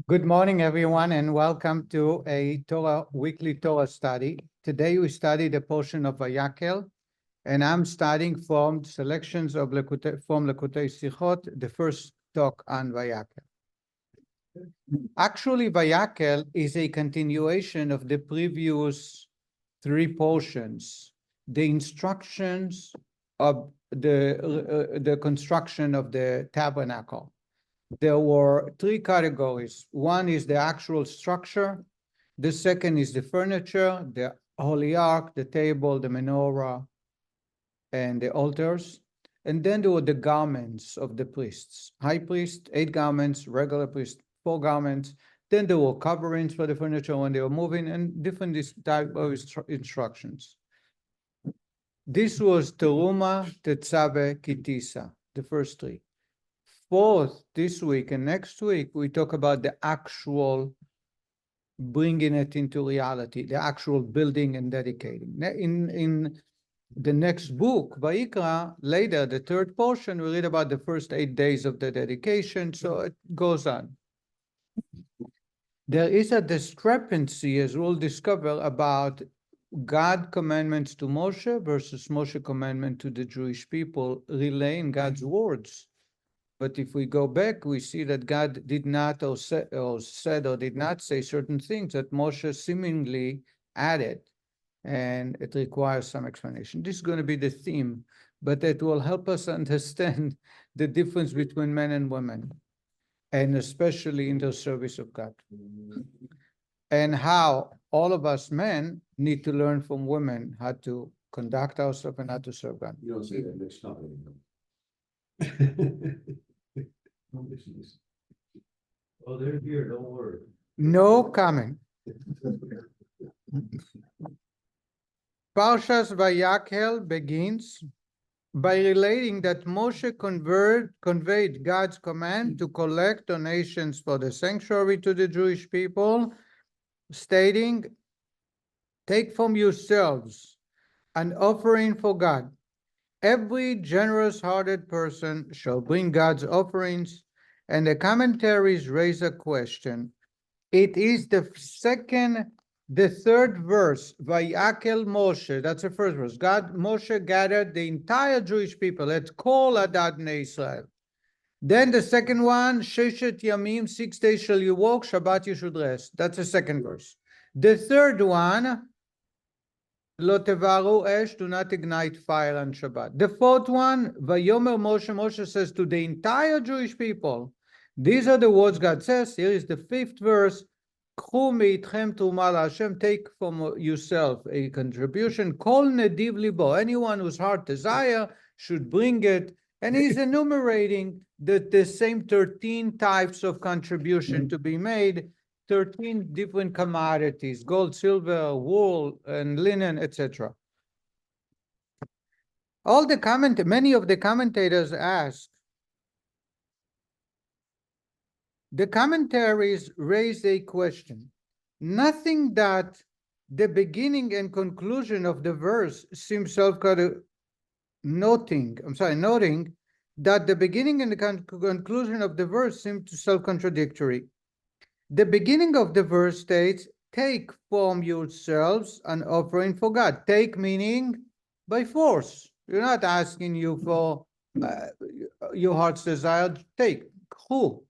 Good morning, everyone, and welcome to a weekly Torah study. Today we study the portion of Vayakhel, and I'm studying from selections of from Lekutei Sichot, the first talk on Vayakhel. Actually, Vayakhel is a continuation of the previous three portions, the instructions of the construction of the tabernacle. There were three categories. One is the actual structure. The second is the furniture, the holy ark, the table, the menorah, and the altars. And then there were the garments of the priests. High priest, 8 garments, regular priest, 4 garments. Then there were coverings for the furniture when they were moving, and different type of instructions. This was Teruma, Tetzave, Kitisa, the first three. Fourth, this week and next week, we talk about the actual bringing it into reality, the actual building and dedicating. In the next book, Vayikra, later, the third portion, we read about the first 8 days of the dedication, so it goes on. There is a discrepancy, as we'll discover, about God's commandments to Moshe versus Moshe's commandment to the Jewish people, relaying God's words. But if we go back, we see that God did not or said or did not say certain things that Moshe seemingly added, and it requires some explanation. This is going to be the theme, but it will help us understand the difference between men and women, and especially in the service of God, and how all of us men need to learn from women how to conduct ourselves and how to serve God. You don't say that next topic. Oh, they're here, don't worry. No comment. Parshas Vayakhel begins by relating that Moshe conveyed God's command to collect donations for the sanctuary to the Jewish people, stating, "Take from yourselves an offering for God. Every generous-hearted person shall bring God's offerings," and the commentaries raise a question. It is the third verse, Vayakhel Moshe, that's the first verse. Moshe gathered the entire Jewish people, let's call Adad Bnei Israel. Then the second one, Sheshet Yamim, 6 days shall you walk, Shabbat you should rest. That's the second verse. The third one, Lo tevaru esh, do not ignite fire on Shabbat. The fourth one, Vayomer Moshe, Moshe says to the entire Jewish people, these are the words God says. Here is the fifth verse, K'chu meitchem truma LaHashem, take from yourself a contribution, Kol nediv libo, anyone whose heart desire should bring it. And he's enumerating the same 13 types of contribution to be made, 13 different commodities, gold, silver, wool, and linen, etc. Many of the commentators ask, the commentaries raise a question. Nothing that the beginning and conclusion of the verse seems noting that the beginning and the conclusion of the verse seem to self-contradictory. The beginning of the verse states, take from yourselves an offering for God. Take meaning by force. You're not asking you for your heart's desire. Take. Who?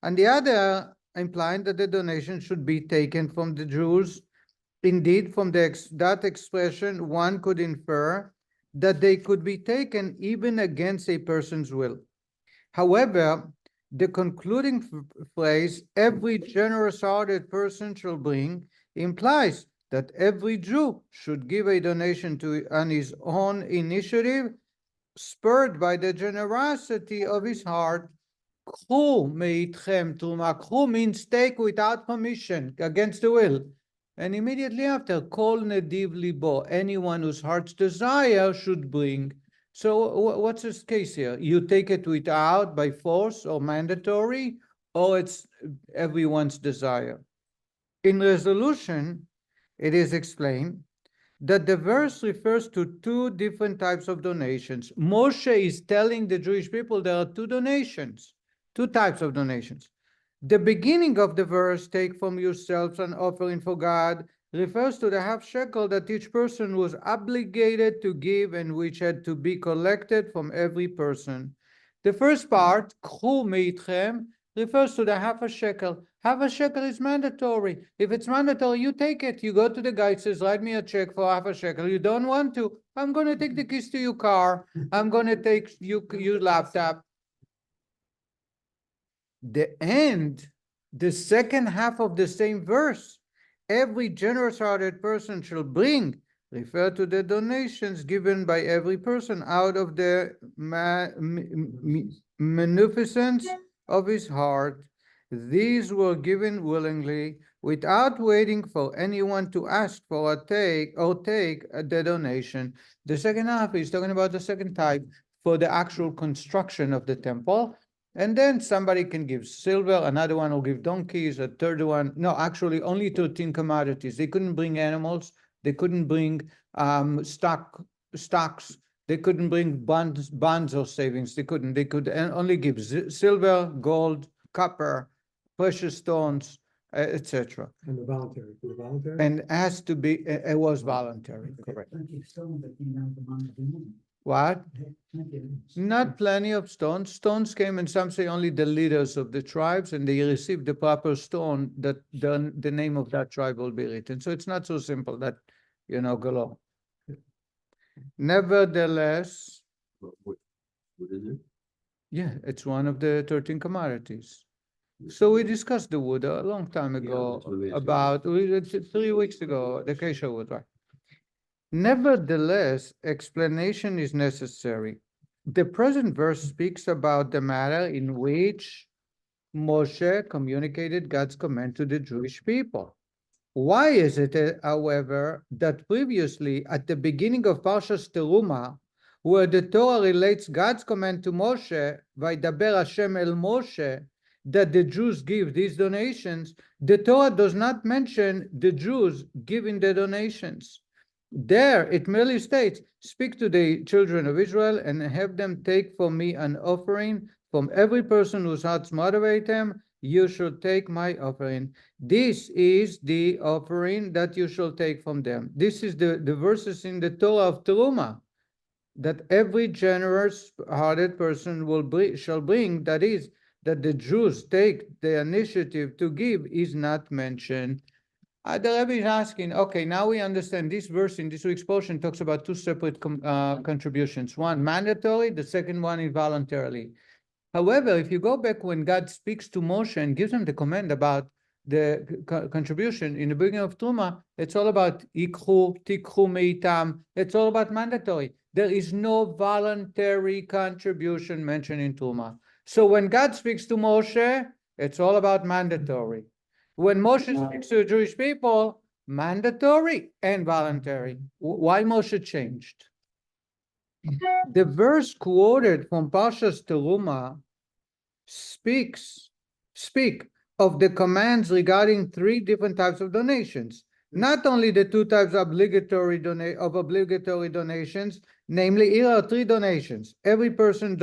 And the other implying that the donation should be taken from the Jews. Indeed, from that expression, one could infer that they could be taken even against a person's will. However, the concluding phrase, every generous-hearted person shall bring, implies that every Jew should give a donation on his own initiative, spurred by the generosity of his heart. K'chu meitchem truma. K'chu means take without permission, against the will. And immediately after, Kol nediv libo, anyone whose heart's desire should bring. So what's this case here? You take it without, by force or mandatory, or it's everyone's desire? In resolution, it is explained that the verse refers to 2 different types of donations. Moshe is telling the Jewish people there are 2 donations, 2 types of donations. The beginning of the verse, take from yourselves an offering for God, refers to the half shekel that each person was obligated to give and which had to be collected from every person. The first part, k'chu meitchem, refers to the half a shekel. Half a shekel is mandatory. If it's mandatory, you take it. You go to the guy, says, write me a check for half a shekel. You don't want to. I'm going to take the keys to your car. I'm going to take your laptop. The end, the second half of the same verse, every generous-hearted person shall bring, refer to the donations given by every person out of the munificence of his heart. These were given willingly, without waiting for anyone to ask for take the donation. The second half is talking about the second type for the actual construction of the temple. And then somebody can give silver, another one will give donkeys, a third one, no, actually only 13 commodities. They couldn't bring animals, they couldn't bring stocks, they couldn't bring bonds or savings, they could only give silver, gold, copper, precious stones, etc. And the voluntary, for the voluntary? And has to be, it was voluntary, correct. What? Not plenty of stones. Stones came, and some say only the leaders of the tribes, and they received the proper stone that the name of that tribe will be written. So it's not so simple that, galore. Nevertheless, What is it? yeah, it's one of the 13 commodities. So we discussed the wood a long time Yeah, ago, that's what we about 3 weeks ago, the acacia wood, right? Nevertheless, explanation is necessary. The present verse speaks about the matter in which Moshe communicated God's command to the Jewish people. Why is it, however, that previously at the beginning of Parshas Teruma, where the Torah relates God's command to Moshe, Vaydaber Hashem el Moshe, that the Jews give these donations, the Torah does not mention the Jews giving the donations. There, it merely states, speak to the children of Israel and have them take for me an offering from every person whose hearts motivate them. You should take my offering. This is the offering that you shall take from them. This is the verses in the Torah of Teruma that every generous-hearted person shall bring. That is, that the Jews take the initiative to give is not mentioned. The Rebbe is asking, okay, now we understand this verse in this week's portion talks about two separate contributions. One mandatory, the second one is voluntarily. However, if you go back when God speaks to Moshe and gives him the command about the contribution in the beginning of Truma, it's all about ikhu, tikhu meitam. It's all about mandatory. There is no voluntary contribution mentioned in Truma. So when God speaks to Moshe, it's all about mandatory. When Moshe speaks to the Jewish people, mandatory and voluntary. Why Moshe changed? The verse quoted from Parshas Teruma speak of the commands regarding 3 different types of donations. Not only the 2 types of obligatory donations, namely here are 3 donations. Every person's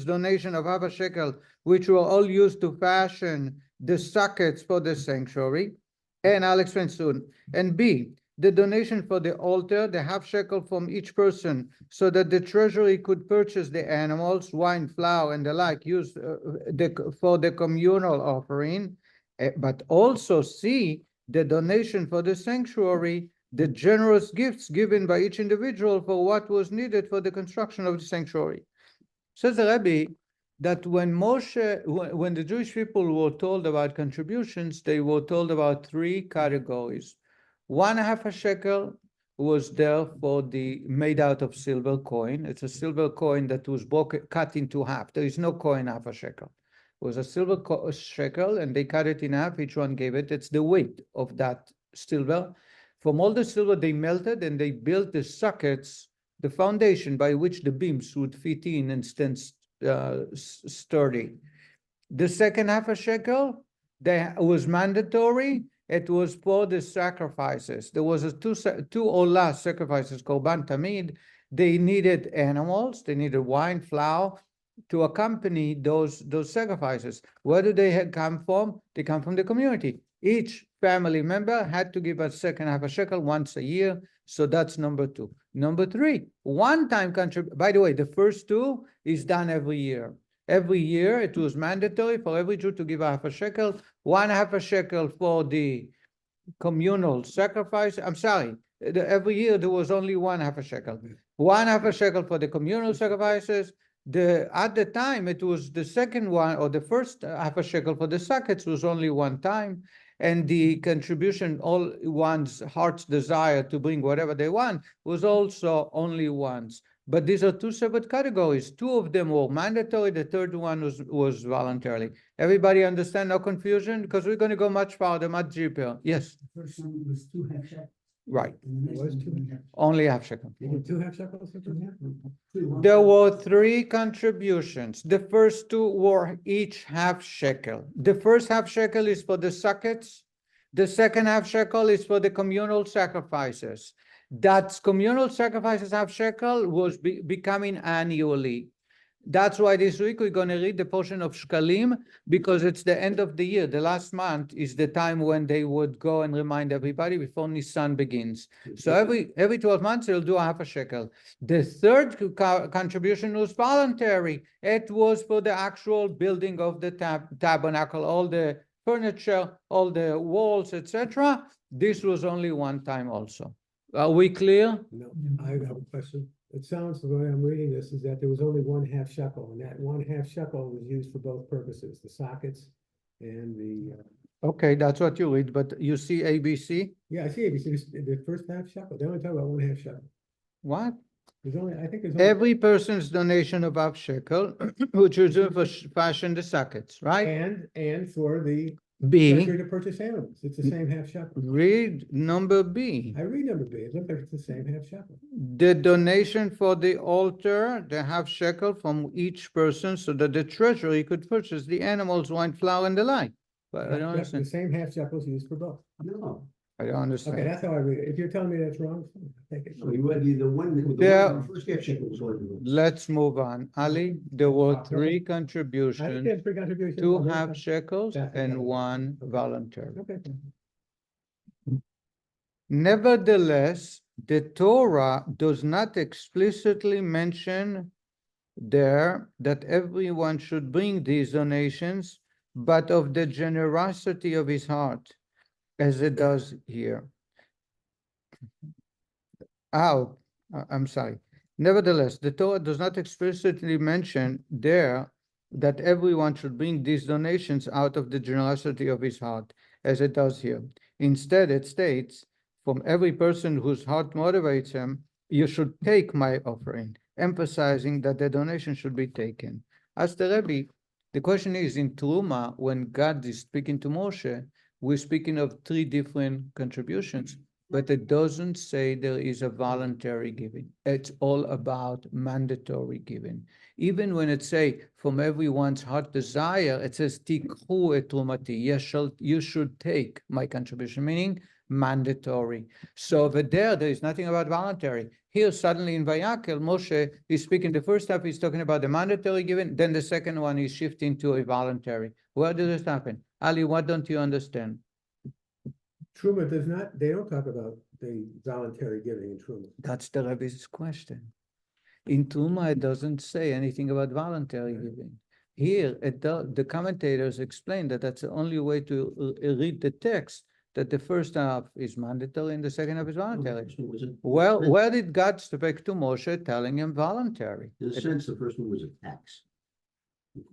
donation of half a shekel, which were all used to fashion the sockets for the sanctuary, and I'll explain soon. And B, the donation for the altar, the half shekel from each person, so that the treasury could purchase the animals, wine, flour, and the like used for the communal offering, but also C, the donation for the sanctuary, the generous gifts given by each individual for what was needed for the construction of the sanctuary. Says the Rebbe that when the Jewish people were told about contributions, they were told about 3 categories. 1/2 shekel was there for made out of silver coin. It's a silver coin that was cut into half. There is no coin 1/2 shekel. It was a silver shekel, and they cut it in half. Each one gave it. It's the weight of that silver. From all the silver they melted, and they built the sockets, the foundation by which the beams would fit in and stand sturdy. The second 1/2 shekel was mandatory. It was for the sacrifices. There was two olah sacrifices, korban tamid. They needed animals. They needed wine, flour, to accompany those sacrifices. Where do they come from? They come from the community. Each family member had to give a second half a shekel once a year. So that's number two. Number three, one-time contribution. By the way, the first two is done every year. Every year, it was mandatory for every Jew to give a half a shekel, one half a shekel for the communal sacrifice. I'm sorry, every year there was only one half a shekel. One half a shekel for the communal sacrifices. At the time, it was the second one, or the first half a shekel for the sockets was only one time. And the contribution, all one's heart's desire to bring whatever they want, was also only once. But these are two separate categories. Two of them were mandatory. The third one was voluntarily. Everybody understand? No confusion? Because we're going to go much farther, much deeper. Yes. The first one was 2 half shekels. Right. And the next Was one two. was half. Only half shekel. You get 2 half shekels for that? There were three contributions. The first two were each half shekel. The first half shekel is for the sockets. The second half shekel is for the communal sacrifices. That communal sacrifices half shekel was becoming annually. That's why this week we're going to read the portion of Shkalim, because it's the end of the year. The last month is the time when they would go and remind everybody before Nisan begins. So every 12 months they'll do a half a shekel. The third contribution was voluntary. It was for the actual building of the tabernacle, all the furniture, all the walls, etc. This was only one time also. Are we clear? No, I have a question. It sounds, the way I'm reading this, is that there was only 1 half shekel, and that 1 half shekel was used for both purposes, the sockets and the, Okay, that's what you read, but you see ABC? yeah, I see it, the first half shekel, they only talk about 1 half shekel. What? There's only, I think there's only. Every person's donation of half shekel, which is for fashion the sockets, right? And for the B, treasury to purchase animals, it's the same half shekel. read number B. I read number B, it looks like it's the same half shekel. The donation for the altar, the half shekel from each person, so that the treasury could purchase the animals, wine, flour, and the like. But I don't The understand. same half shekel is used for both. No, I don't Okay, understand. that's how I read it. If you're telling me that's wrong, take it. no, you read the one, There- the first half shekel was only. Let's move on. Ali, there were three I contributions, did three contributions. 2 I'll do half that. shekels That's and okay. 1 voluntary. Okay. Nevertheless, the Torah does not explicitly mention there that everyone should bring these donations, but of the generosity of his heart, as it does here. I'm sorry. Nevertheless, the Torah does not explicitly mention there that everyone should bring these donations out of the generosity of his heart, as it does here. Instead, it states, from every person whose heart motivates him, you should take my offering, emphasizing that the donation should be taken. As the Rebbe, the question is, in Truma, when God is speaking to Moshe, we're speaking of 3 different contributions, but it doesn't say there is a voluntary giving. It's all about mandatory giving. Even when it say from everyone's heart desire, it says tikhu et trumati. You should take my contribution, meaning mandatory. So over there is nothing about voluntary. Here, suddenly in Vayakhel, Moshe is speaking. The first half he's talking about the mandatory giving. Then the second one is shifting to a voluntary. Where did this happen? Ali, what don't you understand? Truma does not, they don't talk about the voluntary giving in Truma. That's the Rebbe's question. In Truma, it doesn't say anything about voluntary Okay. giving. Here, the commentators explain that that's the only way to read the text, that the first half is mandatory and the second half is voluntary. Well, where did God speak to Moshe telling him voluntary? In a sense, the first one was a tax.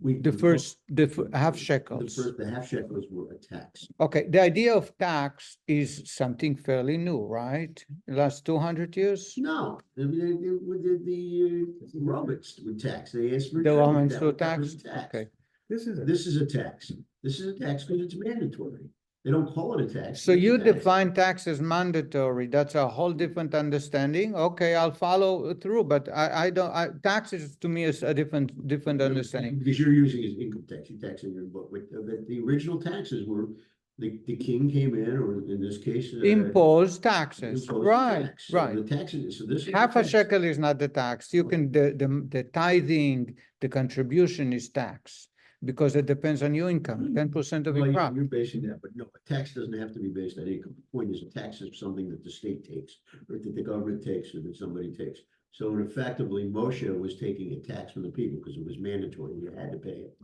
The half shekels. The half shekels were a tax. Okay, the idea of tax is something fairly new, right? The last 200 years? No, the Romans would tax. They asked for. The tribute. Romans That do was a tax? Okay. This is This is a tax. This is a tax because it's mandatory. They don't call it a tax. So it's a you tax. define tax as mandatory. That's a whole different understanding. Okay, I'll follow through, but I don't, taxes to me is a different understanding. Because you're using it as income tax, you tax in your book, but the original taxes were The king came in, or in this case. Impose taxes, imposed right, tax. So right. the taxes, so this. is Half the a tax. shekel is not the tax. You can, the tithing, the contribution is tax, because it depends on your income, 10% of Well, your you- profit. you're basing that, but no, a tax doesn't have to be based on income. The point is, a tax is something that the state takes, or that the government takes, or that somebody takes. So effectively, Moshe was taking a tax from the people because it was mandatory. You had to pay it.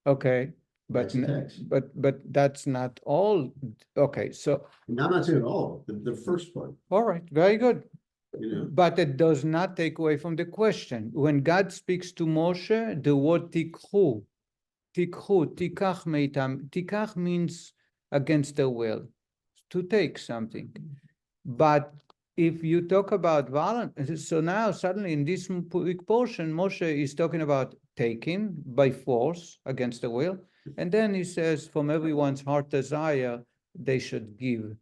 Okay, but, That's a tax. but that's not all. Okay, so, And I'm not saying all, the first part, all right, very good. you know. But it does not take away from the question. When God speaks to Moshe, the word tikhu, tikach meitam, tikach means against their will, to take something. But if you talk about violence, so now suddenly in this big portion, Moshe is talking about taking by force against the will. And then he says, from everyone's heart desire, they should give.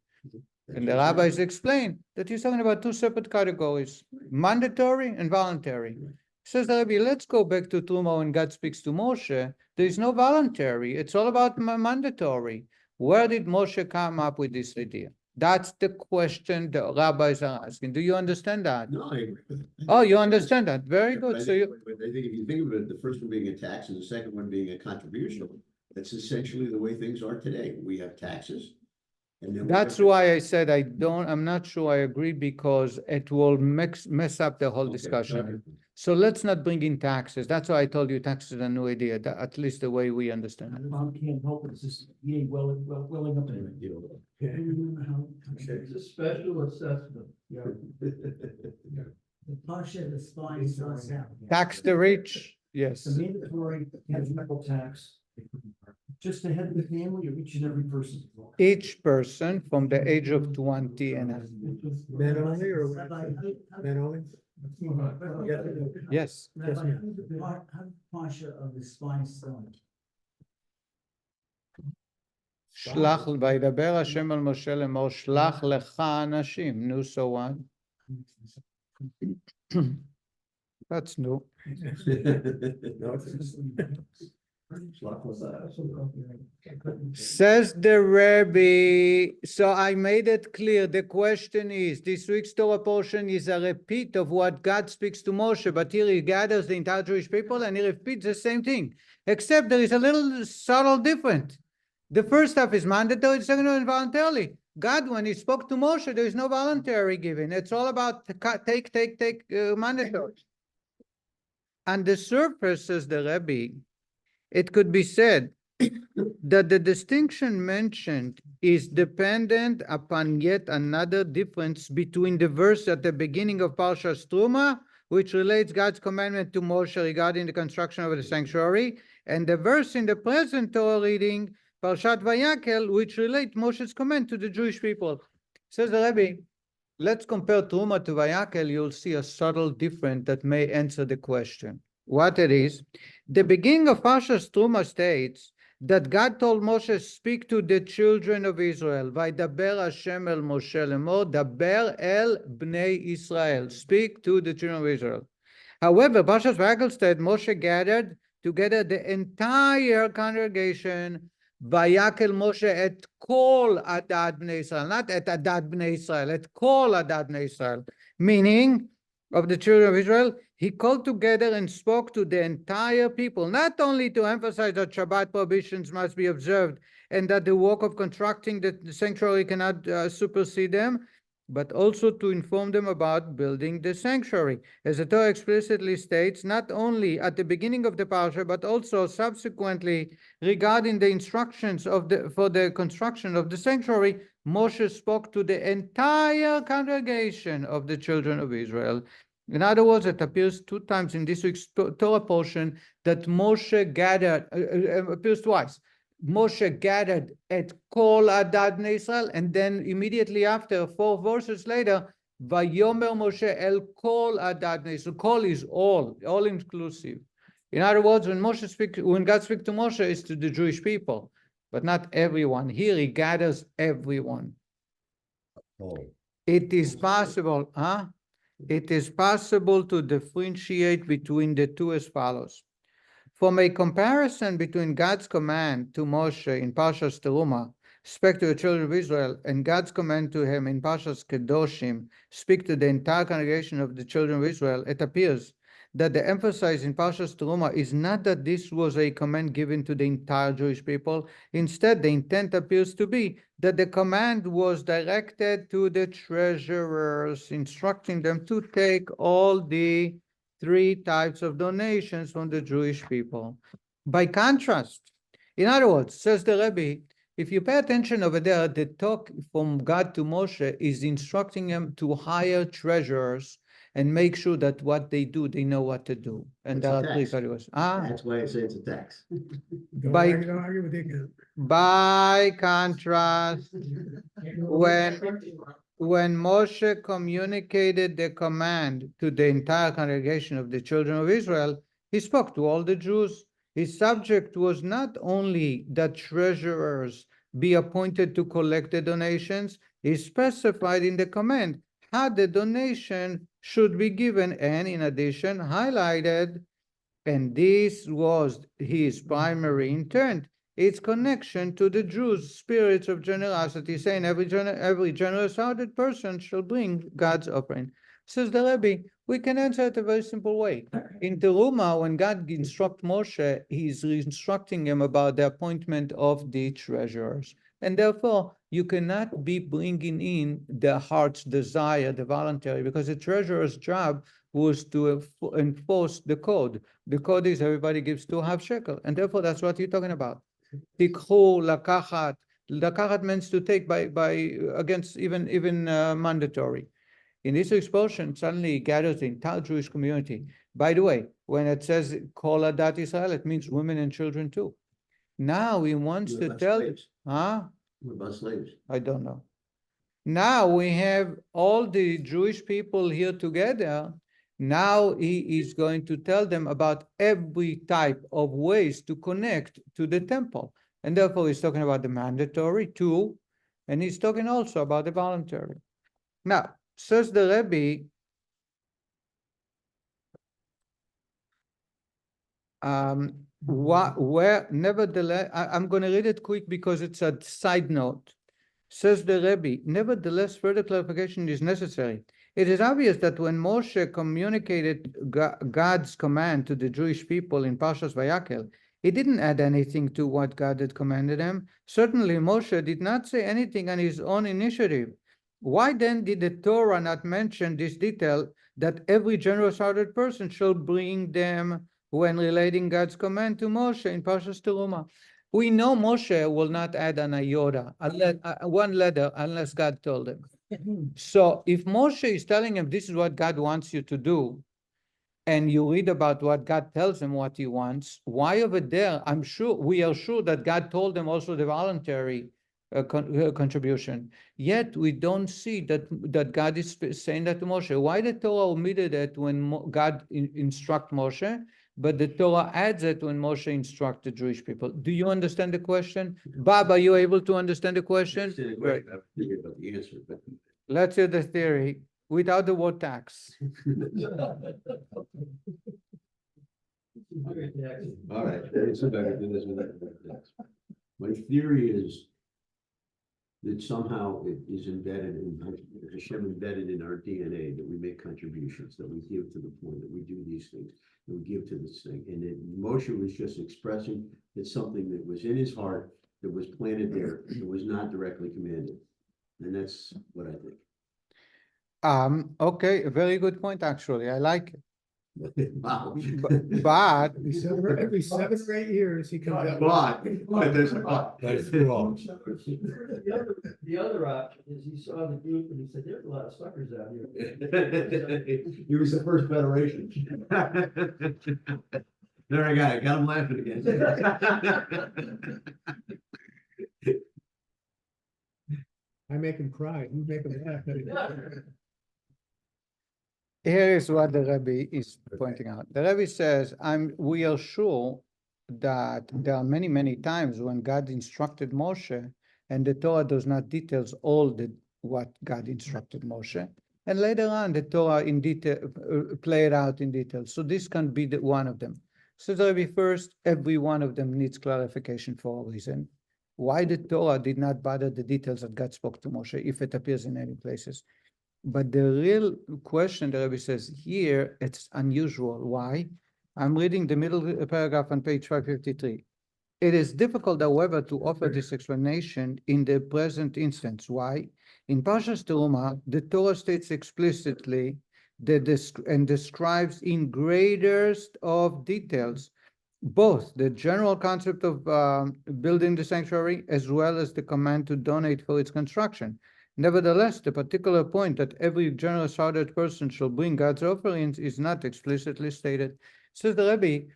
And the rabbis explain that he's talking about two separate categories, mandatory and voluntary. Says the Rabbi, let's go back to Truma when God speaks to Moshe. There is no voluntary. It's all about mandatory. Where did Moshe come up with this idea? That's the question the rabbis are asking. Do you understand that? No, I agree with it. Oh, you understand that. Very But good. I So think, you, but I think if you think of it, the first one being a tax and the second one being a contribution, that's essentially the way things are today. We have taxes. And then that's why I said I'm not sure I agree, because it will mess up the whole discussion. So let's not bring in taxes. That's why I told you taxes are a new idea, at least the way we understand it. Mom can't help it, it's just, welling up in it. Yeah. I remember how. It's a special assessment. Yeah. The Pasha, the spine, Tax the rich, yes. The mandatory taxable tax, just the head of the family or each and every person? Each person from the age of 20 and up. Men only or men only? Yes. Yes, ma'am. How Pasha of the spine stone? שלח, וידבר השם על משה לאמור, שלח לך אנשים. נו, so what? That's new. No, it's- Says the Rebbe, so I made it clear. The question is, this week's Torah portion is a repeat of what God speaks to Moshe, but here he gathers the entire Jewish people and he repeats the same thing, except there is a little subtle difference. The first half is mandatory, the second one is voluntarily. God, when he spoke to Moshe, there is no voluntary giving. It's all about take, mandatory. On the surface, says the Rebbe, it could be said that the distinction mentioned is dependent upon yet another difference between the verse at the beginning of Parshas Truma, which relates God's commandment to Moshe regarding the construction of the sanctuary, and the verse in the present Torah reading, Parshat Vayakhel, which relate Moshe's command to the Jewish people. Says the Rebbe, let's compare Truma to Vayakhel. You'll see a subtle difference that may answer the question. What it is, the beginning of Parshas Truma states that God told Moshe, speak to the children of Israel. Vaydaber Hashem el Moshe lemor, daber el bnei Israel. Speak to the children of Israel. However, Parshas Vayakhel said Moshe gathered together the entire congregation. Vayakhel Moshe et kol adad bnei Israel, not et adad bnei Israel, et kol adad bnei Israel, meaning of the children of Israel. He called together and spoke to the entire people, not only to emphasize that Shabbat prohibitions must be observed and that the work of constructing the sanctuary cannot supersede them, but also to inform them about building the sanctuary. As the Torah explicitly states, not only at the beginning of the parasha, but also subsequently regarding the instructions for the construction of the sanctuary, Moshe spoke to the entire congregation of the children of Israel. In other words, it appears two times in this week's Torah portion that Moshe gathered, appears twice. Moshe gathered at Kol Adad Bnei Israel, and then immediately after, 4 verses later, Vayomer Moshe El Kol Adad Bnei Israel. Kol is all inclusive. In other words, when God speaks to Moshe, it's to the Jewish people, but not everyone. Here he gathers everyone. It is possible, It is possible to differentiate between the two as follows. From a comparison between God's command to Moshe in Parshas Teruma spake to the children of Israel, and God's command to him in Parshas Kedoshim, speak to the entire congregation of the children of Israel, it appears that the emphasis in Parshas Teruma is not that this was a command given to the entire Jewish people. Instead, the intent appears to be that the command was directed to the treasurers, instructing them to take all the 3 types of donations from the Jewish people. By contrast, in other words, says the Rebbe, if you pay attention over there, the talk from God to Moshe is instructing him to hire treasurers and make sure that what they do, they know what to do. And It's a there are 3 tax. categories. That's why I say it's a tax. Don't argue with the By contrast, when Moshe communicated the command to the entire congregation of the children of Israel, he spoke to all the Jews. His subject was not only that treasurers be appointed to collect the donations, he specified in the command how the donation should be given, and in addition highlighted, and this was his primary intent, its connection to the Jews' spirits of generosity, saying every generous-hearted person shall bring God's offering. Says the Rebbe, we can answer it a very simple way. In Teruma, when God instructs Moshe, he's instructing him about the appointment of the treasurers. And therefore, you cannot be bringing in the heart's desire, the voluntary, because the treasurer's job was to enforce the code. The code is everybody gives 2.5 shekel, and therefore that's what you're talking about. Tikhu, lakachat. Lakachat means to take by against even mandatory. In this expulsion, suddenly it gathers the entire Jewish community. By the way, when it says Kol Adat Israel, it means women and children too. Now he wants What to about tell, slaves? huh? What about slaves? I don't know. Now we have all the Jewish people here together. Now he is going to tell them about every type of ways to connect to the temple. And therefore he's talking about the mandatory too, and he's talking also about the voluntary. Now, says the Rebbe, where nevertheless, I'm going to read it quick because it's a side note. Says the Rebbe, nevertheless, further clarification is necessary. It is obvious that when Moshe communicated God's command to the Jewish people in Parshas Vayakhel, he didn't add anything to what God had commanded him. Certainly, Moshe did not say anything on his own initiative. Why then did the Torah not mention this detail that every generous-hearted person shall bring them when relating God's command to Moshe in Parshas Teruma? We know Moshe will not add an iota, one letter, unless God told him. So if Moshe is telling him this is what God wants you to do, and you read about what God tells him what he wants, why over there, we are sure that God told him also the voluntary contribution. Yet we don't see that God is saying that to Moshe. Why the Torah omitted it when God instruct Moshe, but the Torah adds it when Moshe instructs the Jewish people? Do you understand the question? Bob, are you able to understand the question? Right. I'm thinking about the answer, but. Let's hear the theory without the word tax. All right, it's better than this without the tax. My theory is that somehow it is embedded in Hashem, embedded in our DNA, that we make contributions, that we give to the poor, that we do these things, that we give to this thing. And that Moshe was just expressing that something that was in his heart, that was planted there, that was not directly commanded. And that's what I think. Okay, a very good point, actually. I like it. Wow. But Every 7 or 8 years, he comes up. But there's a but. That's wrong. The other option is he saw the group and he said, there's a lot of suckers out here. He was the first federation. There I got him laughing again. I make him cry, you make him laugh. here is what the Rebbe is pointing out. The Rebbe says, we are sure that there are many, many times when God instructed Moshe, and the Torah does not detail all what God instructed Moshe. And later on, the Torah in detail play it out in detail. So this can be one of them. So the Rebbe, first, every one of them needs clarification for a reason. why the Torah did not bother the details that God spoke to Moshe, if it appears in any places. But the real question, the Rebbe says here, it's unusual. Why? I'm reading the middle paragraph on page 553. It is difficult, however, to offer this explanation in the present instance. Why? In Parshas Teruma, the Torah states explicitly and describes in greatest of details both the general concept of building the sanctuary as well as the command to donate for its construction. Nevertheless, the particular point that every generous-hearted person shall bring God's offerings is not explicitly stated. Says the Rebbe,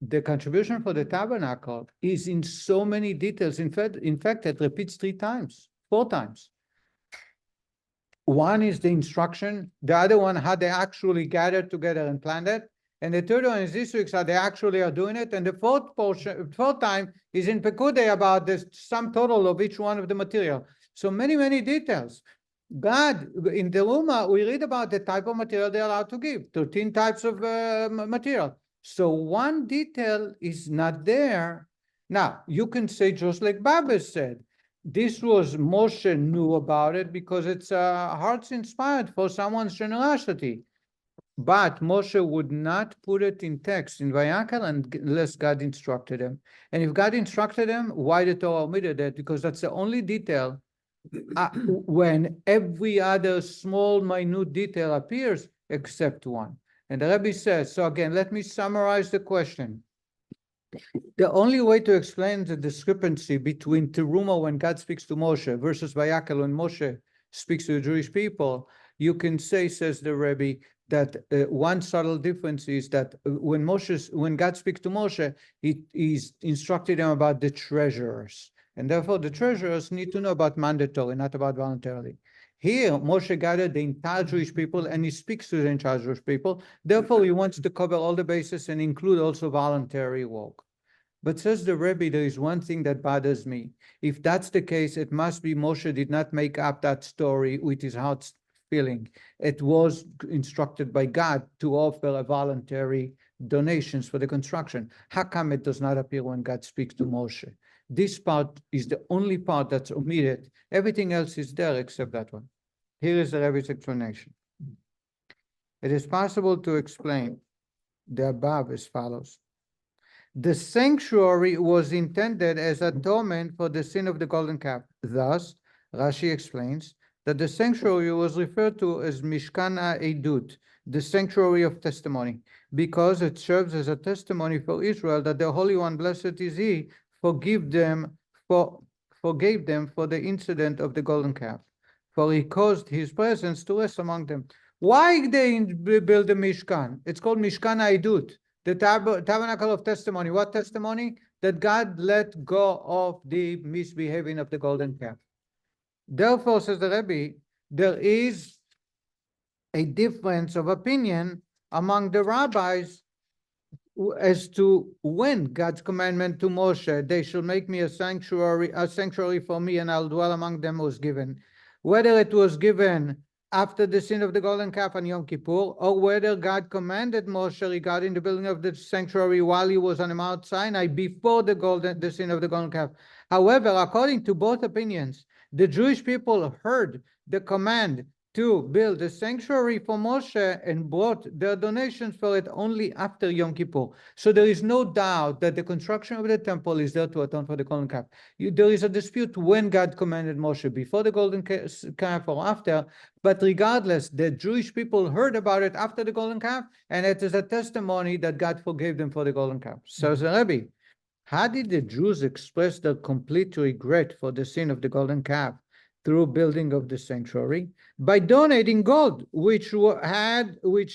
the contribution for the tabernacle is in so many details. In fact, it repeats 4 times. One is the instruction, the other one, how they actually gathered together and planned it, and the third one is this week's, how they actually are doing it, and the fourth time is in Pekudei about the sum total of each one of the material. So many details. God, in the Ruma, we read about the type of material they're allowed to give, 13 types of material. So one detail is not there. Now, you can say, just like Baba said, this was Moshe knew about it because it's heart's inspired for someone's generosity. But Moshe would not put it in text in Vayakhel unless God instructed him. And if God instructed him, why the Torah omitted it? Because that's the only detail when every other small, minute detail appears except one. And the Rebbe says, so again, let me summarize the question. The only way to explain the discrepancy between Teruma when God speaks to Moshe versus Vayakhel when Moshe speaks to the Jewish people, you can say, says the Rebbe, that one subtle difference is that when God speaks to Moshe, he's instructed him about the treasurers. And therefore, the treasurers need to know about mandatory, not about voluntarily. Here, Moshe gathered the entire Jewish people and he speaks to the entire Jewish people. Therefore, he wants to cover all the bases and include also voluntary work. But says the Rebbe, there is one thing that bothers me. If that's the case, it must be Moshe did not make up that story with his heart's feeling. It was instructed by God to offer a voluntary donations for the construction. How come it does not appear when God speaks to Moshe? This part is the only part that's omitted. Everything else is there except that one. Here is the Rebbe's explanation. It is possible to explain the above as follows. The sanctuary was intended as atonement for the sin of the golden calf. Thus, Rashi explains that the sanctuary was referred to as Mishkan Edut, the sanctuary of testimony, because it serves as a testimony for Israel that the Holy One, blessed is He, forgave them for the incident of the golden calf, for He caused His presence to rest among them. Why they build the Mishkan? It's called Mishkan Edut, the tabernacle of testimony. What testimony? That God let go of the misbehaving of the golden calf. Therefore, says the Rebbe, there is a difference of opinion among the rabbis as to when God's commandment to Moshe, they shall make me a sanctuary for me and I'll dwell among them, was given. Whether it was given after the sin of the golden calf on Yom Kippur, or whether God commanded Moshe regarding the building of the sanctuary while he was on the Mount Sinai before the sin of the golden calf. However, according to both opinions, the Jewish people heard the command to build a sanctuary for Moshe and brought their donations for it only after Yom Kippur. So there is no doubt that the construction of the temple is there to atone for the golden calf. There is a dispute when God commanded Moshe, before the golden calf or after, but regardless, the Jewish people heard about it after the golden calf, and it is a testimony that God forgave them for the golden calf. So the Rebbe, how did the Jews express their complete regret for the sin of the golden calf through building of the sanctuary? By donating gold, which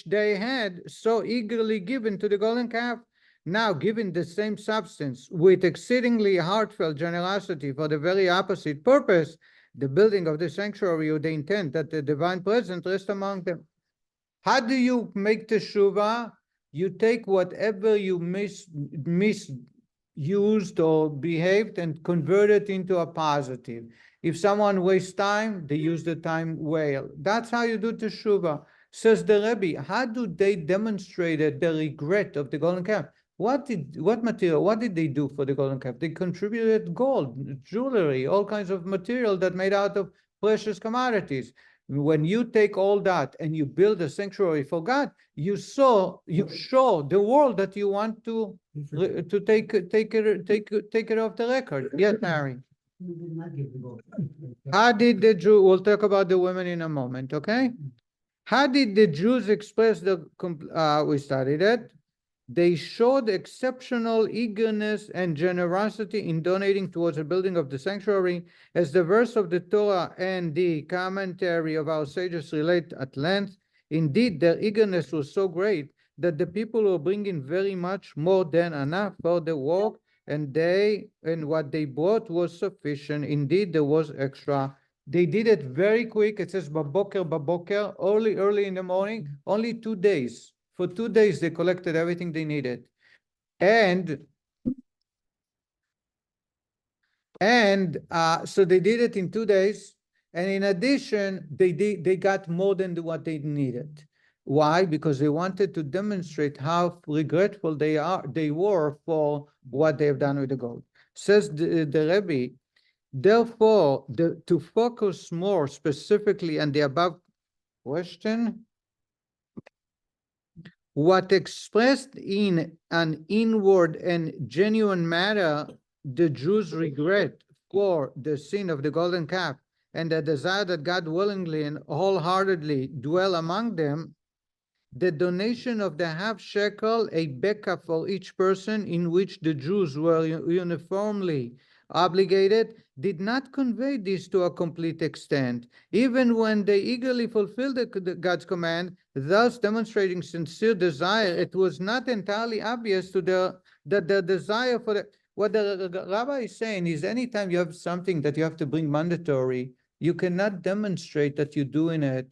they had so eagerly given to the golden calf. Now, given the same substance with exceedingly heartfelt generosity for the very opposite purpose, the building of the sanctuary with the intent that the divine presence rest among them. How do you make teshuvah? You take whatever you misused or behaved and convert it into a positive. If someone wastes time, they use the time well. That's how you do teshuvah. Says the Rebbe, how do they demonstrate the regret of the golden calf? what material, what did they do for the golden calf? They contributed gold, jewelry, all kinds of material that made out of precious commodities. When you take all that and you build a sanctuary for God, you show the world that you want to take it off the record. Yes, Mary. We did not give the gold. How did the Jew? We'll talk about the women in a moment. Okay. How did the Jews express we studied it. They showed exceptional eagerness and generosity in donating towards the building of the sanctuary, as the verse of the Torah and the commentary of our sages relate at length. Indeed, their eagerness was so great that the people were bringing very much more than enough for the work, and what they brought was sufficient. Indeed, there was extra. They did it very quick. It says baboker, early in the morning, only 2 days. For 2 days, they collected everything they needed. And so they did it in 2 days. And in addition, they got more than what they needed. Why? Because they wanted to demonstrate how regretful they were for what they have done with the gold. Says the Rebbe, therefore, to focus more specifically on the above question, what expressed in an inward and genuine manner the Jews' regret for the sin of the golden calf and the desire that God willingly and wholeheartedly dwell among them, the donation of the half shekel, a beka for each person, in which the Jews were uniformly obligated, did not convey this to a complete extent. Even when they eagerly fulfilled God's command, thus demonstrating sincere desire, it was not entirely obvious to that the desire for the. What the rabbi is saying is, anytime you have something that you have to bring mandatory, you cannot demonstrate that you're doing it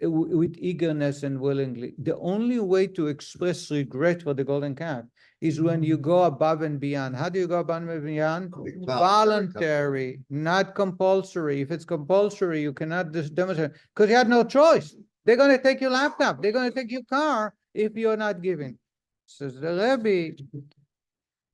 with eagerness and willingly. The only way to express regret for the golden calf is when you go above and beyond. How do you go above and beyond? Voluntary, not compulsory. If it's compulsory, you cannot demonstrate, because you had no choice. They're going to take your laptop. They're going to take your car if you're not giving. Says the Rebbe,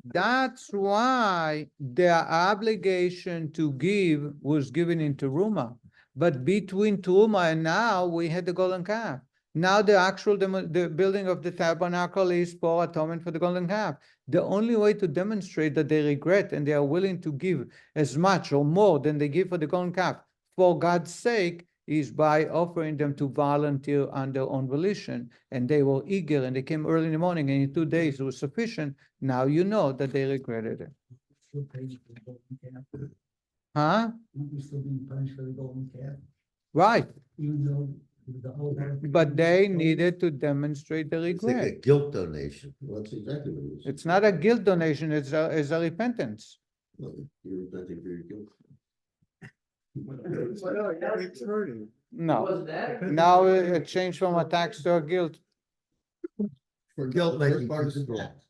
that's why the obligation to give was given in Teruma. But between Teruma and now, we had the golden calf. Now the building of the tabernacle is for atonement for the golden calf. The only way to demonstrate that they regret and they are willing to give as much or more than they give for the golden calf for God's sake is by offering them to volunteer on their own volition. And they were eager and they came early in the morning, and in 2 days it was sufficient. Now you know that they regretted it. Still paying for the golden calf. Huh? Won't we still being punished for the golden calf? Right. Even though the whole. But they needed to demonstrate the It's like a regret. guilt donation. Well, that's exactly what it is. It's not a guilt donation, it's a repentance. Well, you're repenting for your guilt. No. Now it changed from a tax to a guilt. For guilt The first making. part is the tax.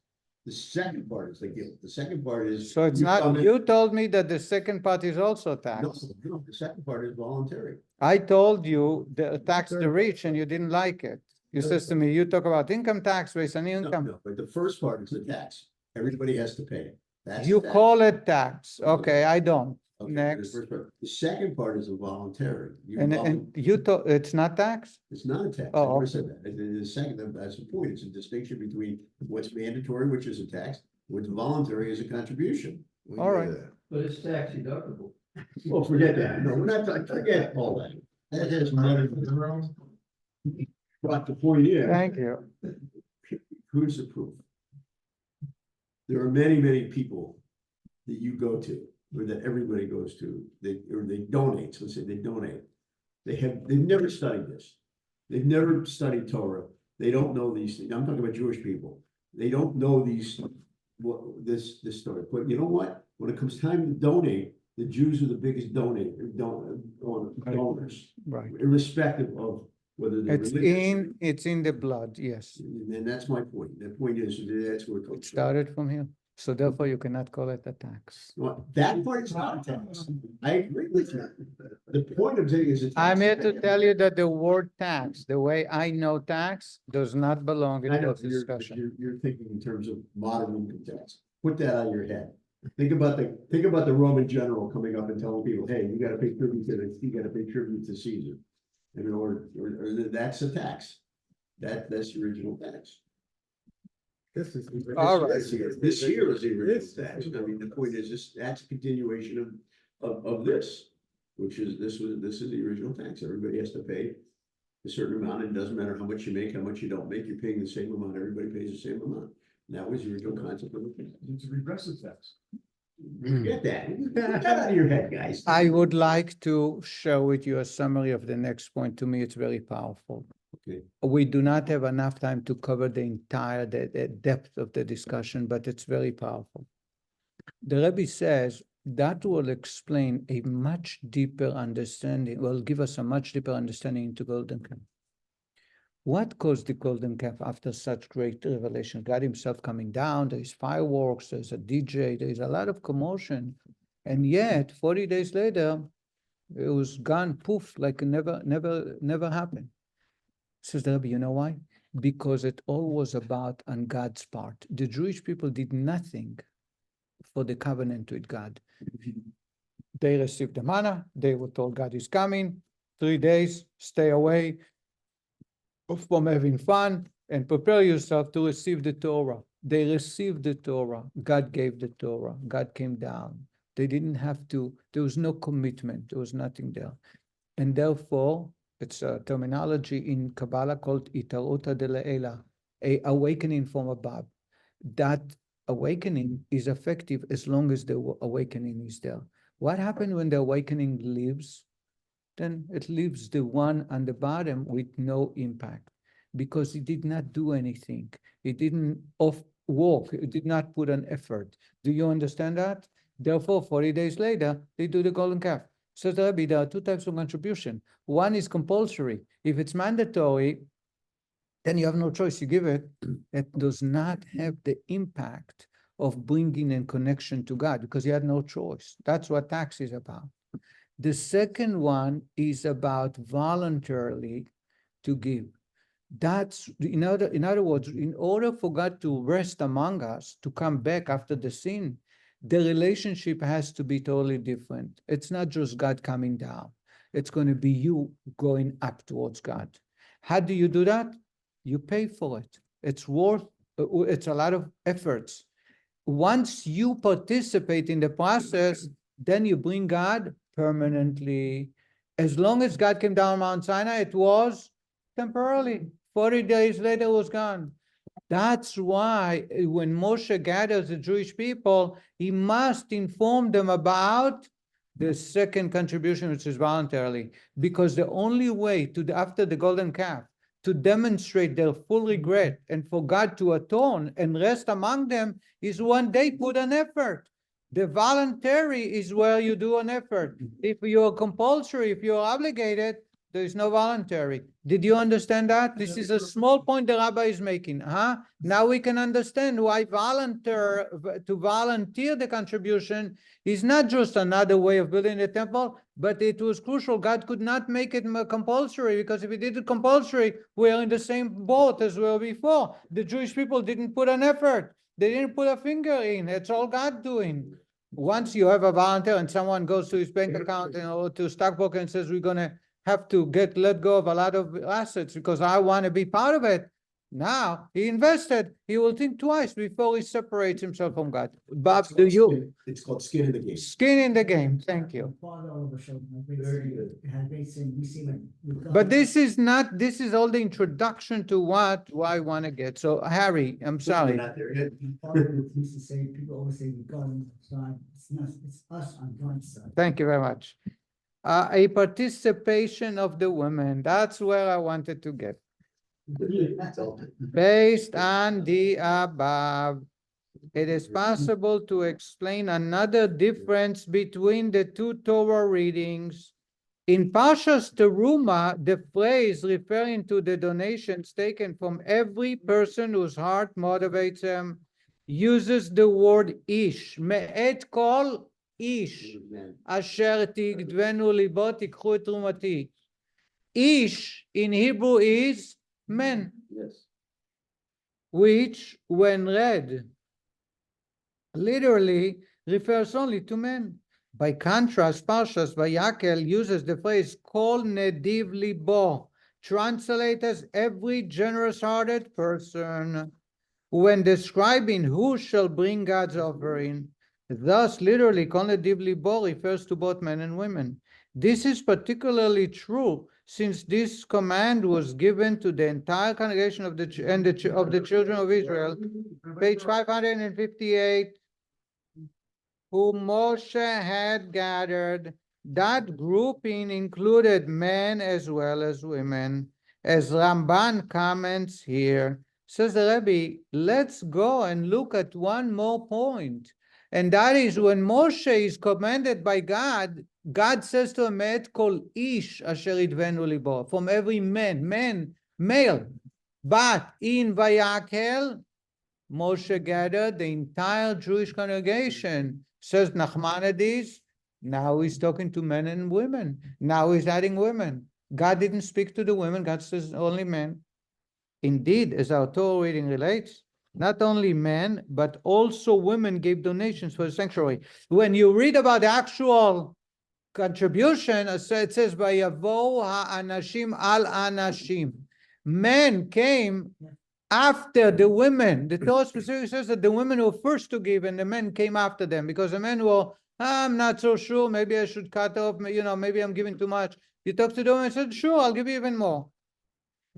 The second part is the guilt. The second part is. So it's not, you told me that the second part is also No, tax. no, the second part is voluntary. I told you the tax the rich and you didn't like it. You says to me, you talk about income tax based on No, income. no, but the first part is the tax. Everybody has to pay it. That's You the tax. call it tax. Okay, I don't. Okay, Next. The second part is a voluntary. And you thought it's not tax? It's not a tax. I Oh, never said that. The second, that's the point. It's a distinction between what's mandatory, which is a tax, what's voluntary is a contribution. All right. But it's tax deductible. Well, forget that. No, we're not, forget all that. That has nothing to do. But the point is, Thank you. who's the proof? There are many, many people that you go to, or that everybody goes to, they donate, so let's say they donate. They've never studied this. They've never studied Torah. They don't know these things. I'm talking about Jewish people. They don't know this story. But you know what? When it comes time to donate, the Jews are the biggest donors, Right. irrespective of whether they're religious. It's in the blood, yes. And that's my point. The point is, that's where it It comes from. started from here. So therefore, you cannot call it a tax. Well, that part is not a tax. I agree with you. The point of it is. I'm here to tell you that the word tax, the way I know tax, does not belong in I know, this discussion. you're thinking in terms of modern income tax. Put that on your head. Think about the Roman general coming up and telling people, hey, you gotta pay tribute you gotta pay tribute to Caesar. And or that's a tax. That's the original tax. This is. All right. This here is the original tax. I mean, the point is that's a continuation of this, which is, this is the original tax. Everybody has to pay a certain amount. It doesn't matter how much you make, how much you don't make, you're paying the same amount. Everybody pays the same amount. And that was the original concept of the tax. It's a regressive tax. Get that. Get that out of your head, guys. I would like to share with you a summary of the next point. To me, it's very powerful. Okay. We do not have enough time to cover the entire the depth of the discussion, but it's very powerful. The Rebbe says that will explain a much deeper understanding, will give us a much deeper understanding into golden calf. What caused the golden calf after such great revelation? God himself coming down, there's fireworks, there's a DJ, there's a lot of commotion. And yet, 40 days later, it was gone, poof, like it never happened. Says the Rebbe, you know why? Because it all was about on God's part. The Jewish people did nothing for the covenant with God. They received the manna, they were told God is coming, 3 days, stay away from having fun and prepare yourself to receive the Torah. They received the Torah, God gave the Torah, God came down. They didn't have to, there was no commitment, there was nothing there. And therefore, it's a terminology in Kabbalah called Itaruta de Le'ela, a awakening from above. That awakening is effective as long as the awakening is there. What happens when the awakening leaves? Then it leaves the one on the bottom with no impact because he did not do anything. He didn't walk. He did not put an effort. Do you understand that? Therefore, 40 days later, they do the golden calf. So there are two types of contribution. One is compulsory. If it's mandatory, then you have no choice. You give it. It does not have the impact of bringing in connection to God because you had no choice. That's what tax is about. The second one is about voluntarily to give. That's, in other words, in order for God to rest among us, to come back after the sin, the relationship has to be totally different. It's not just God coming down. It's going to be you going up towards God. How do you do that? You pay for it. It's a lot of efforts. Once you participate in the process, then you bring God permanently. As long as God came down Mount Sinai, it was temporarily. 40 days later, it was gone. That's why when Moshe gathers the Jewish people, he must inform them about the second contribution, which is voluntarily, because the only way to, after the golden calf, to demonstrate their full regret and for God to atone and rest among them is when they put an effort. The voluntary is where you do an effort. If you're compulsory, if you're obligated, there is no voluntary. Did you understand that? This is a small point the rabbi is making. Now we can understand why volunteer the contribution is not just another way of building the temple, but it was crucial. God could not make it compulsory because if he did it compulsory, we are in the same boat as we were before. The Jewish people didn't put an effort. They didn't put a finger in. It's all God doing. Once you have a volunteer and someone goes to his bank account or to a stockbroker and says, we're going to have to let go of a lot of assets because I want to be part of it. Now he invested. He will think twice before he separates himself from God. Bob, do you? It's called skin in the game. Skin in the game. Thank you. But this is not. This is all the introduction to what I want to get. So Harry, I'm We're sorry. not there yet. Used to say, people always say, God side. It's not, it's us on God's side. Thank you very much. A participation of the women. That's where I wanted to get. Based on the above, it is possible to explain another difference between the two Torah readings. In Parshas Teruma, the phrase referring to the donations taken from every person whose heart motivates them uses the word ish, me'et kol ish, Man. asher tigdvenu libo tikchu et trumati. Ish in Hebrew is men, Yes. which when read literally refers only to men. By contrast, Parshas Vayakhel uses the phrase kol nediv libo, translated as every generous-hearted person, when describing who shall bring God's offering. Thus, literally, kol nediv libo refers to both men and women. This is particularly true since this command was given to the entire congregation of the children of Israel. Page 558. Whom Moshe had gathered. That grouping included men as well as women. As Ramban comments here, says the Rebbe, let's go and look at one more point. And that is when Moshe is commanded by God, God says to him, Et kol ish asher idvenu libo, from every man, male. But in Vayakhel, Moshe gathered the entire Jewish congregation. Says Nachmanides, now he's talking to men and women. Now he's adding women. God didn't speak to the women, God says only men. Indeed, as our Torah reading relates, not only men, but also women gave donations for the sanctuary. When you read about the actual contribution, it says, Vayavo ha'anashim al anashim. Men came after the women. The Torah specifically says that the women were first to give and the men came after them, because the men were, I'm not so sure, maybe I should cut off, maybe I'm giving too much. You talk to the women and said, sure, I'll give you even more.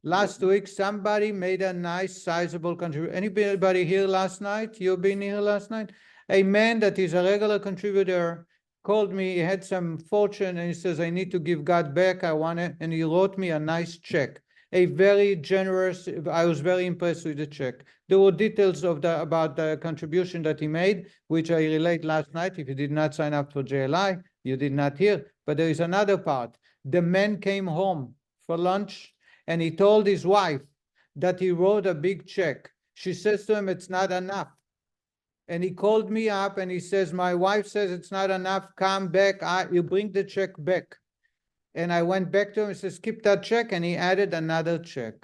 Last week, somebody made a nice sizable contribution. Anybody here last night? You've been here last night? A man that is a regular contributor called me, he had some fortune and he says, I need to give God back, I want it, and he wrote me a nice check. A very generous, I was very impressed with the check. There were details about the contribution that he made, which I relayed last night. If you did not sign up for JLI, you did not hear. But there is another part. The man came home for lunch and he told his wife that he wrote a big check. She says to him, it's not enough. And he called me up and he says, my wife says it's not enough, come back, you bring the check back. And I went back to him and says, keep that check. And he added another check.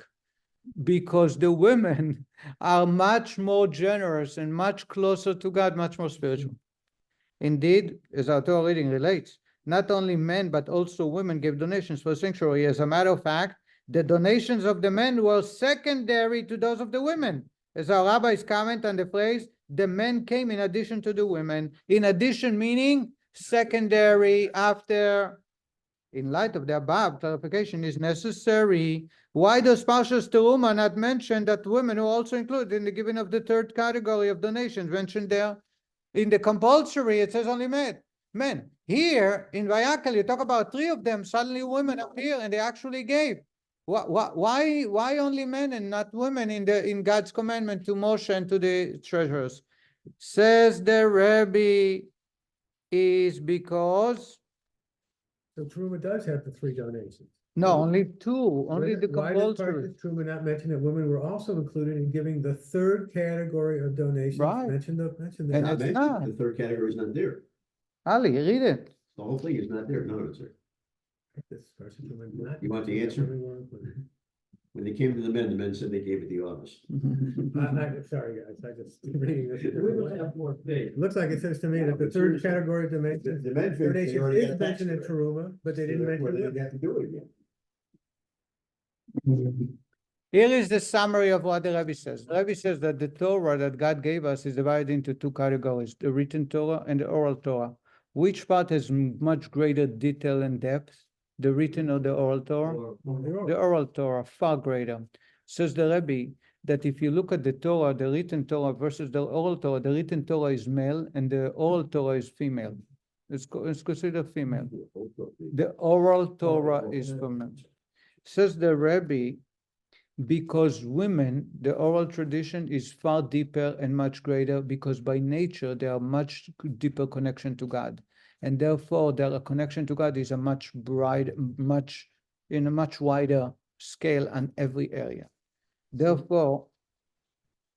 Because the women are much more generous and much closer to God, much more spiritual. Indeed, as our Torah reading relates, not only men, but also women gave donations for the sanctuary. As a matter of fact, the donations of the men were secondary to those of the women. As our rabbis comment on the phrase, the men came in addition to the women. In addition, meaning secondary after. In light of the above, clarification is necessary. Why does Parshas Teruma not mention that women are also included in the giving of the third category of donations mentioned there? In the compulsory, it says only men. Here, in Vayakhel, you talk about three of them, suddenly women appear and they actually gave. Why only men and not women in God's commandment to Moshe and to the treasurers? Says the Rebbe, is because So Truma does have the three donations. no, only two, only the Why did compulsory. Truma not mention that women were also included in giving the third category of donations? Right. Mention the. And Not it's mentioned. not. The third category is not there. Ali, read it. The whole thing is not there. None of it's there. You want the answer? When they came to the men said they gave it the honors. Sorry, guys, I just reading this. We would have more faith. It looks like it says to me Yeah, that the but third seriously, category of donations is mentioned in Teruma, but they didn't mention it. They have to do it again. Here is the summary of what the Rebbe says. The Rebbe says that the Torah that God gave us is divided into two categories, the written Torah and the oral Torah. Which part has much greater detail and depth? The written or the oral Torah? The oral Torah, far greater. Says the Rebbe that if you look at the Torah, the written Torah versus the oral Torah, the written Torah is male and the oral Torah is female. It's considered female. The oral Torah is female. Says the Rebbe, because women, the oral tradition is far deeper and much greater, because by nature they are much deeper connection to God. And therefore their connection to God is a much brighter, in a much wider scale on every area. Therefore,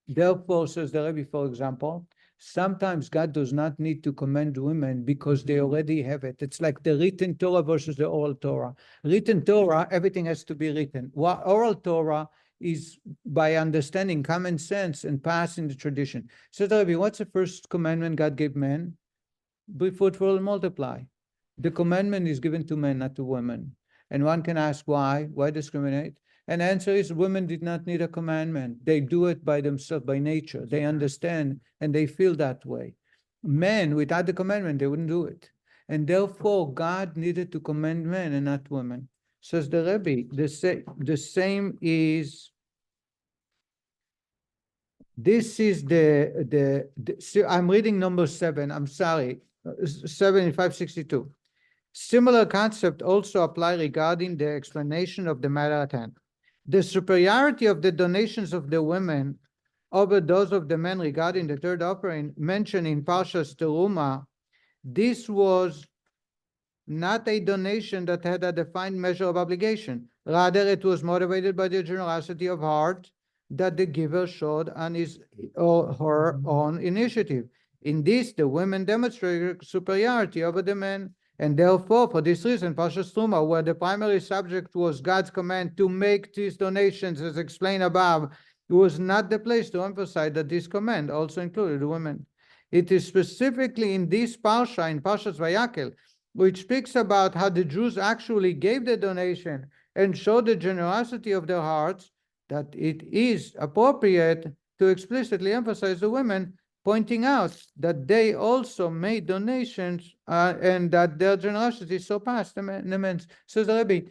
Therefore, says the Rebbe, for example, sometimes God does not need to command women because they already have it. It's like the written Torah versus the oral Torah. Written Torah, everything has to be written. While oral Torah is by understanding, common sense, and passing the tradition. So, Rebbe, what's the first commandment God gave men? Be fruitful and multiply. The commandment is given to men, not to women. And one can ask why? Why discriminate? And the answer is women did not need a commandment. They do it by themselves, by nature. They understand and they feel that way. Men, without the commandment, they wouldn't do it. And therefore, God needed to command men and not women. Says the Rebbe, the same is, this is I'm reading number 7, I'm sorry, 7 in 562. Similar concept also apply regarding the explanation of the matter at hand. The superiority of the donations of the women over those of the men regarding the third offering mentioned in Parshas Teruma, this was not a donation that had a defined measure of obligation. Rather, it was motivated by the generosity of heart that the giver showed on his or her own initiative. In this, the women demonstrated superiority over the men. And therefore, for this reason, Parshas Teruma, where the primary subject was God's command to make these donations as explained above, it was not the place to emphasize that this command also included women. It is specifically in this Parsha, in Parshas Vayakhel, which speaks about how the Jews actually gave the donation and showed the generosity of their hearts, that it is appropriate to explicitly emphasize the women, pointing out that they also made donations and that their generosity surpassed the men's. Says the Rebbe,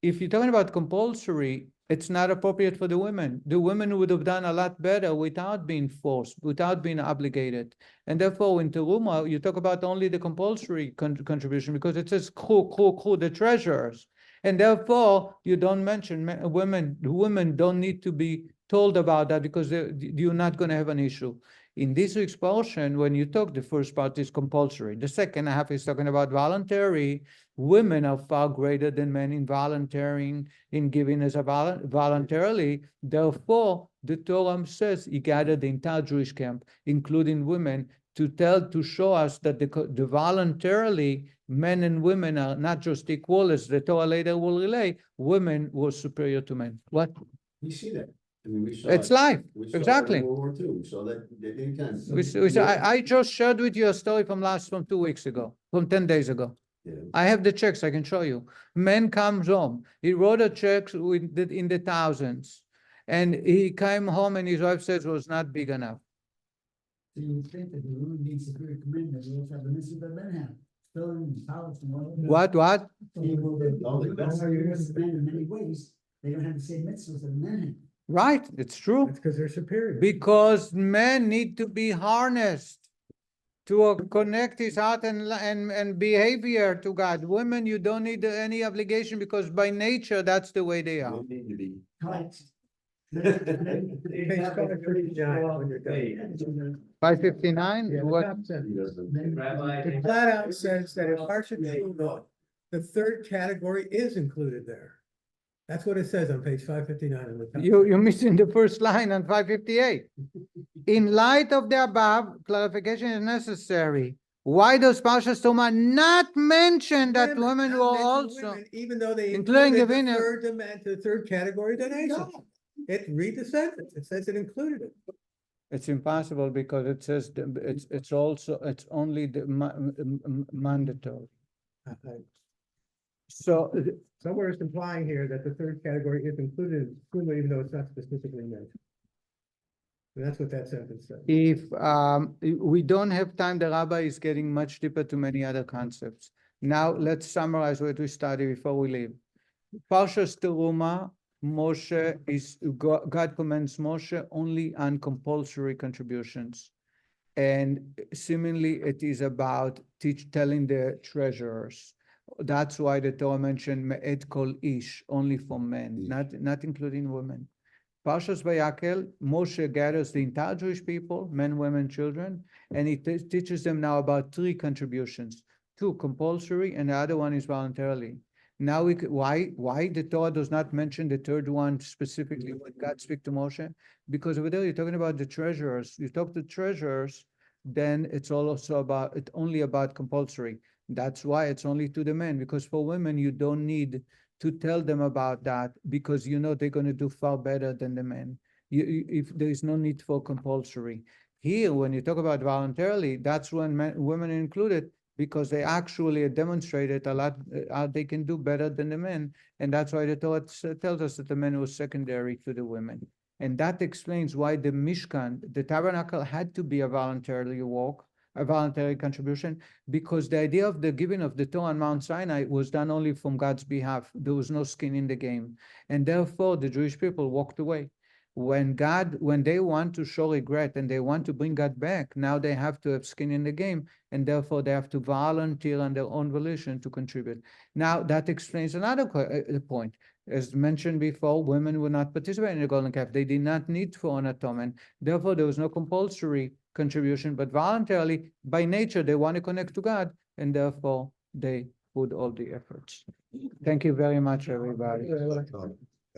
if you're talking about compulsory, it's not appropriate for the women. The women would have done a lot better without being forced, without being obligated. And therefore, in Teruma, you talk about only the compulsory contribution because it says the treasurers. And therefore, you don't mention women. The women don't need to be told about that because you're not going to have an issue. In this week's portion, when you talk, the first part is compulsory. The second half is talking about voluntary. Women are far greater than men in volunteering, in giving as a voluntarily. Therefore, the Torah says he gathered the entire Jewish camp, including women, to show us that the voluntarily men and women are not just equal, as the Torah later will relay. Women were superior to men. What? We see that. I mean, we saw It's it. life. We saw Exactly. it in World War II. We saw that anytime. I just shared with you a story from 2 weeks ago, from 10 days ago. Yeah. I have the checks, I can show you. Man comes home. He wrote a check in the thousands. And he came home and his wife says it was not big enough. So you would think that the women need superior commandment, they also have the mitzvah that men have. Filling, palace, and all of that. What? That's how you're going to men in many ways, they don't have the same mitzvahs that men have. Right, it's true. That's because they're superior. Because men need to be harnessed to connect his heart and behavior to God. Women, you don't need any obligation because by nature, that's the way they are. Women need to be. Right. Page 559 when you're done. 559? Yeah, the What? top sentence. He doesn't. It flat out says that in Parshat Teruma, the third category is included there. That's what it says on page 559 in the top. You're missing the first line on 558. In light of the above, clarification is necessary. Why does Parshas Teruma not mention that women not were mention also, women, even though they including included giving the third category donation? Read the sentence. It says it included it. it's impossible because it says it's only the mandatory. So Somewhere it's implying here that the third category is included, even though it's not specifically mentioned. And that's what that sentence says. if we don't have time, the rabbi is getting much deeper to many other concepts. Now let's summarize what we studied before we leave. Parshas Teruma, God commands Moshe only on compulsory contributions. And seemingly it is about telling the treasurers. That's why the Torah mentioned Me'et Kol Ish, only for men, not including women. Parshas Vayakhel, Moshe gathers the entire Jewish people, men, women, children, and he teaches them now about 3 contributions, 2 compulsory, and the other one is voluntarily. Now why the Torah does not mention the third one specifically when God speaks to Moshe? Because over there you're talking about the treasurers. You talk to treasurers, then it's only about compulsory. That's why it's only to the men, because for women you don't need to tell them about that, because you know they're going to do far better than the men. If there is no need for compulsory. Here, when you talk about voluntarily, that's when women are included, because they actually demonstrated a lot how they can do better than the men, and that's why the Torah tells us that the men was secondary to the women, and that explains why the Mishkan, the tabernacle, had to be a voluntary walk, a voluntary contribution, because the idea of the giving of the Torah on Mount Sinai was done only from God's behalf. There was no skin in the game, and therefore the Jewish people walked away. When they want to show regret and they want to bring God back, now they have to have skin in the game, and therefore they have to volunteer on their own volition to contribute. Now that explains another point. As mentioned before, women would not participate in the golden calf. They did not need for an atonement. Therefore, there was no compulsory contribution, but voluntarily, by nature, they want to connect to God, and therefore they put all the efforts. Thank you very much, everybody.